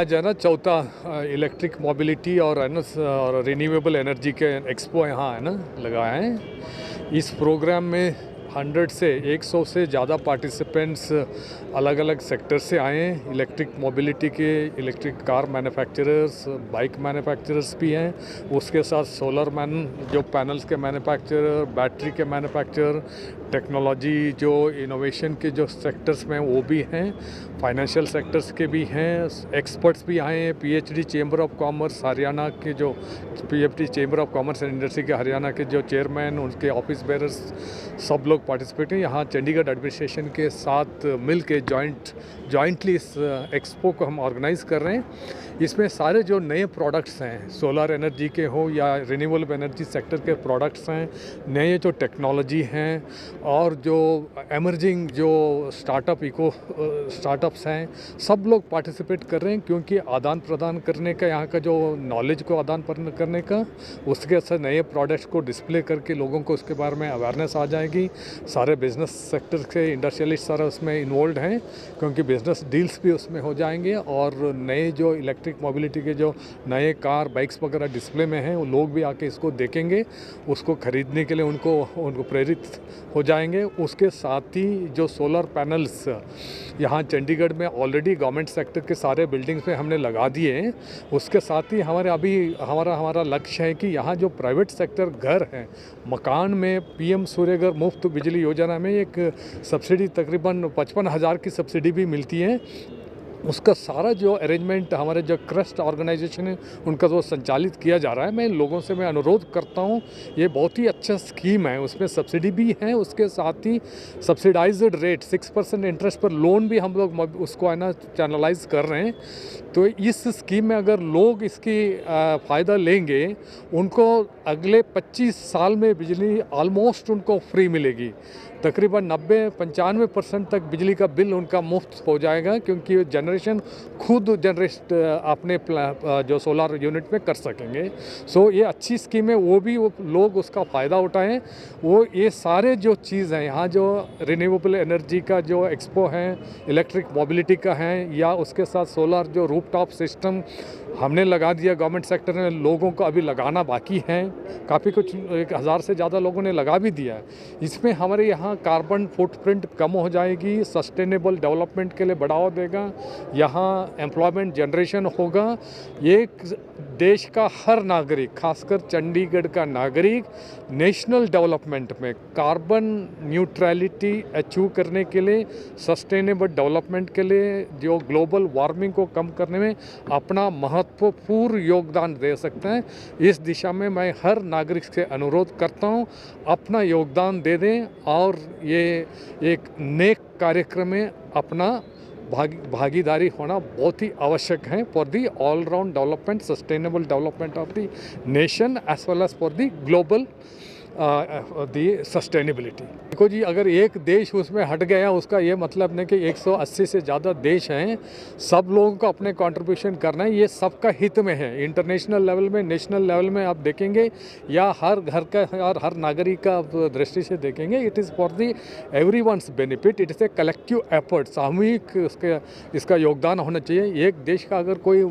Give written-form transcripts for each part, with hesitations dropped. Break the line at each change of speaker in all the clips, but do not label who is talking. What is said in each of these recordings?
आज है ना चौथा इलेक्ट्रिक मोबिलिटी और है ना और रिन्यूएबल एनर्जी के एक्सपो यहाँ है ना लगाया है। इस प्रोग्राम में 100 से ज़्यादा पार्टिसिपेंट्स अलग अलग सेक्टर से आए हैं। इलेक्ट्रिक मोबिलिटी के, electric car manufacturers, bike manufacturers भी हैं, उसके साथ सोलर जो पैनल्स के मैन्युफैक्चरर, बैटरी के मैन्युफैक्चरर, टेक्नोलॉजी जो इनोवेशन के जो सेक्टर्स में वो भी हैं, फाइनेंशियल सेक्टर्स के भी हैं, एक्सपर्ट्स भी आए हैं। PhD chamber of commerce Haryana के जो PhD chamber of commerce and industry के हरियाणा के जो चेयरमैन, उनके ऑफिस बेरर्स सब लोग पार्टिसिपेट हैं। यहाँ चंडीगढ़ एडमिनिस्ट्रेशन के साथ मिल के जॉइंटली इस एक्सपो को हम ऑर्गेनाइज़ कर रहे हैं। इसमें सारे जो नए प्रोडक्ट्स हैं, सोलर एनर्जी के हो या रिन्यूएबल एनर्जी सेक्टर के प्रोडक्ट्स हैं, नए जो टेक्नोलॉजी हैं और जो एमर्जिंग जो स्टार्टअप्स हैं, सब लोग पार्टिसिपेट कर रहे हैं, क्योंकि आदान प्रदान करने का, यहाँ का जो नॉलेज को आदान प्रदान करने का, उसके साथ नए प्रोडक्ट्स को डिस्प्ले करके लोगों को उसके बारे में अवेयरनेस आ जाएगी। सारे बिजनेस सेक्टर के इंडस्ट्रियलिस्ट सारा उसमें इन्वॉल्व हैं, क्योंकि बिजनेस डील्स भी उसमें हो जाएंगे और नए जो इलेक्ट्रिक मोबिलिटी के जो नए कार बाइक्स वगैरह डिस्प्ले में हैं, वो लोग भी आके इसको देखेंगे, उसको खरीदने के लिए उनको प्रेरित हो जाएंगे। उसके साथ ही जो सोलर पैनल्स यहाँ चंडीगढ़ में ऑलरेडी गवर्नमेंट सेक्टर के सारे बिल्डिंग्स में हमने लगा दिए हैं, उसके साथ ही हमारा लक्ष्य है कि यहाँ जो प्राइवेट सेक्टर घर हैं, मकान में पीएम सूर्यघर मुफ्त बिजली योजना में एक सब्सिडी तकरीबन 55,000 की सब्सिडी भी मिलती है। उसका सारा जो अरेंजमेंट हमारे जो क्रस्ट ऑर्गेनाइजेशन है उनका जो संचालित किया जा रहा है। मैं लोगों से अनुरोध करता हूँ, ये बहुत ही अच्छा स्कीम है, उसमें सब्सिडी भी है, उसके साथ ही सब्सिडाइज्ड रेट 6% इंटरेस्ट पर लोन भी हम लोग उसको है ना चैनलाइज कर रहे हैं। तो इस स्कीम में अगर लोग इसकी फ़ायदा लेंगे, उनको अगले 25 साल में बिजली ऑलमोस्ट उनको फ्री मिलेगी। तकरीबन 90-95% तक बिजली का बिल उनका मुफ्त हो जाएगा, क्योंकि जनरेशन खुद जनरेट अपने जो सोलर यूनिट में कर सकेंगे। सो ये अच्छी स्कीम है, वो लोग उसका फ़ायदा उठाएं। ये सारे जो चीज़ हैं, यहाँ जो रिन्यूएबल एनर्जी का जो एक्सपो है, इलेक्ट्रिक मोबिलिटी का है, या उसके साथ सोलर जो रूफटॉप सिस्टम हमने लगा दिया गवर्नमेंट सेक्टर में, लोगों को अभी लगाना बाकी है, काफ़ी कुछ 1000 से ज़्यादा लोगों ने लगा भी दिया है। इसमें हमारे यहाँ कार्बन फुटप्रिंट कम हो जाएगी, सस्टेनेबल डेवलपमेंट के लिए बढ़ावा देगा, यहाँ एम्प्लॉयमेंट जनरेशन होगा। एक देश का हर नागरिक, खासकर चंडीगढ़ का नागरिक, नेशनल डेवलपमेंट में कार्बन न्यूट्रलिटी अचीव करने के लिए, सस्टेनेबल डेवलपमेंट के लिए, जो ग्लोबल वार्मिंग को कम करने में अपना महत्वपूर्ण योगदान दे सकते हैं। इस दिशा में मैं हर नागरिक से अनुरोध करता हूँ, अपना योगदान दे दें और ये एक नेक कार्यक्रम में अपना भागीदारी होना बहुत ही आवश्यक है for the all round development, sustainable development of the nation as well as for the global the sustainability. देखो जी, अगर एक देश उसमें हट गया, उसका ये मतलब नहीं कि 180 से ज़्यादा देश हैं, सब लोगों को अपने कंट्रीब्यूशन करना है। ये सबका हित में है। इंटरनेशनल लेवल में, नेशनल लेवल में आप देखेंगे या हर घर का और हर नागरिक का दृष्टि से देखेंगे, it is for the everyone's benefit. It is a collective effort, सामूहिक इसका योगदान होना चाहिए। एक देश का अगर कोई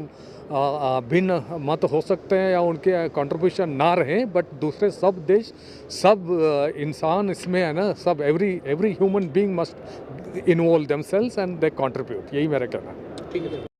भिन्न मत हो सकते हैं या उनके कंट्रीब्यूशन ना रहे, बट दूसरे सब देश, सब इंसान इसमें है ना, सब every human being must involve themselves and they contribute. यही मेरा कहना है। ठीक है।